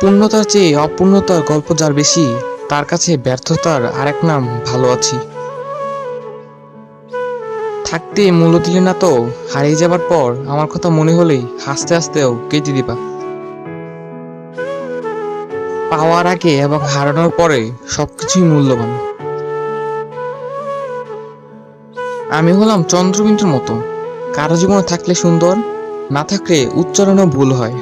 পূর্ণতার চেয়ে অপূর্ণতার গল্প যার বেশি, তার কাছে ব্যর্থতার আরেক নাম ভালো আছি। থাকতে মূল্য দিলে না তো, হারিয়ে যাবার পর আমার কথা মনে হলেই হাসতে হাসতেও কেটে দিবা। পাওয়ার আগে এবং হারানোর পরে সবকিছুই মূল্যবান। আমি হলাম চন্দ্রবিন্দুর মতো, কারো জীবনে থাকলে সুন্দর, না থাকলে উচ্চারণও ভুল হয়।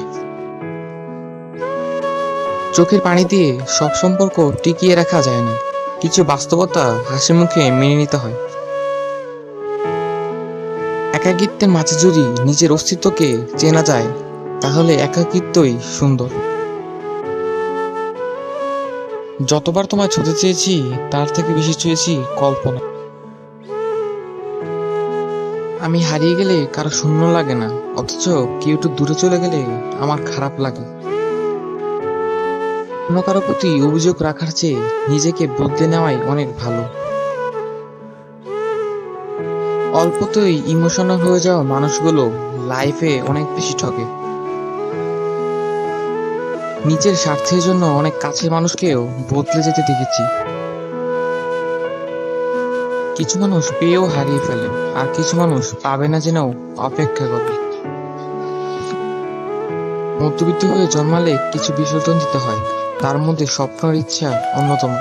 চোখের পানি দিয়ে সব সম্পর্ক টিকিয়ে রাখা যায় না, কিছু বাস্তবতা হাসি মুখে মেনে নিতে হয়। একাকিত্বের মাঝে যদি নিজের অস্তিত্বকে চেনা যায়, তাহলে একাকিত্বই সুন্দর। যতবার তোমায় ছুঁতে চেয়েছি, তার থেকে বেশি চেয়েছি কল্পনা। আমি হারিয়ে গেলে কারো শূন্য লাগে না, অথচ কেউ একটু দূরে চলে গেলে আমার খারাপ লাগে। অন্য কারো প্রতি অভিযোগ রাখার চেয়ে নিজেকে বদলে নেওয়াই অনেক ভালো। অল্পতেই ইমোশনাল হয়ে যাওয়া মানুষগুলো লাইফে অনেক বেশি ঠকে। নিজের স্বার্থের জন্য অনেক কাছের মানুষকেও বদলে যেতে দেখেছি। কিছু মানুষ পেয়েও হারিয়ে ফেলে, আর কিছু মানুষ পাবে না জেনেও অপেক্ষা করে। মধ্যবিত্ত হয়ে জন্মালে কিছু বিসর্জন দিতে হয়, তার মধ্যে স্বপ্নের ইচ্ছা অন্যতম।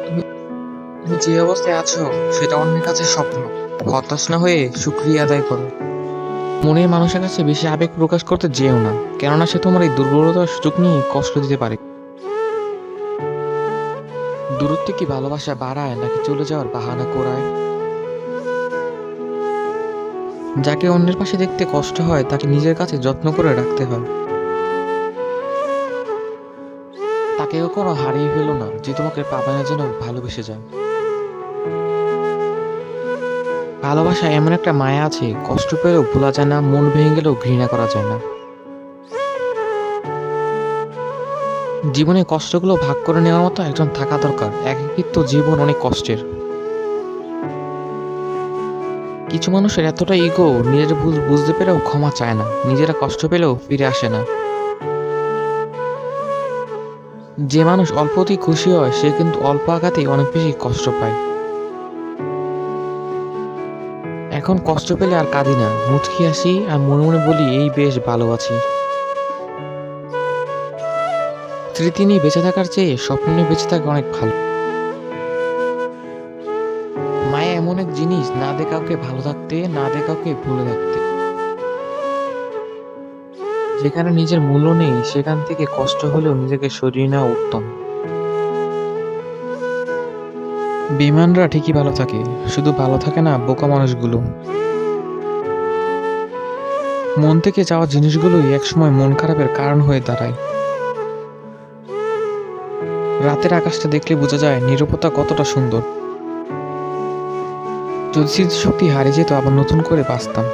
তুমি তুমি যে অবস্থায় আছো সেটা অন্যের কাছে স্বপ্ন। হতাশ না হয়ে শুকরিয়া আদায় করো। মনের মানুষের কাছে বেশি আবেগ প্রকাশ করতে যেও না, কেননা সে তোমার এই দুর্বলতার সুযোগ নিয়ে কষ্ট দিতে পারে। দূরত্ব কি ভালোবাসা বাড়ায় নাকি চলে যাওয়ার বাহানা করায়? যাকে অন্যের পাশে দেখতে কষ্ট হয়, তাকে নিজের কাছে যত্ন করে রাখতে হয়। তাকে কখনো হারিয়ে ফেলো না যে তোমাকে পাবে না যেন ভালোবেসে যায়। ভালোবাসা এমন একটা মায়া আছে, কষ্ট পেলেও ভোলা যায় না, মন ভেঙে গেলেও ঘৃণা করা যায় না। জীবনে কষ্টগুলো ভাগ করে নেওয়ার মতো একজন থাকা দরকার। একাকিত্ব জীবন অনেক কষ্টের। কিছু মানুষের এতটা ইগো, নিজের ভুল বুঝতে পেরেও ক্ষমা চায় না, নিজেরা কষ্ট পেলেও ফিরে আসে না। যে মানুষ অল্পতেই খুশি হয়, সে কিন্তু অল্প আঘাতেই অনেক বেশি কষ্ট পায়। এখন কষ্ট পেলে আর কাঁদি না, মুচকি আসি আর মনে মনে বলি এই বেশ ভালো আছি। স্মৃতি নিয়ে বেঁচে থাকার চেয়ে স্বপ্ন নিয়ে বেঁচে থাকা অনেক ভালো। মায়া এমন এক জিনিস, না দে কাউকে ভালো থাকতে, না দে কাউকে ভুলে থাকতে। যেখানে নিজের মূল্য নেই, সেখান থেকে কষ্ট হলেও নিজেকে সরিয়ে নেওয়া উত্তম। বেঈমানরা ঠিকই ভালো থাকে, শুধু ভালো থাকে না বোকা মানুষগুলো। মন থেকে চাওয়া জিনিসগুলোই একসময় মন খারাপের কারণ হয়ে দাঁড়ায়। রাতের আকাশটা দেখলে বোঝা যায় নীরবতা কতটা সুন্দর। যদি স্মৃতিশক্তি হারিয়ে যেত, আবার নতুন করে বাঁচতাম।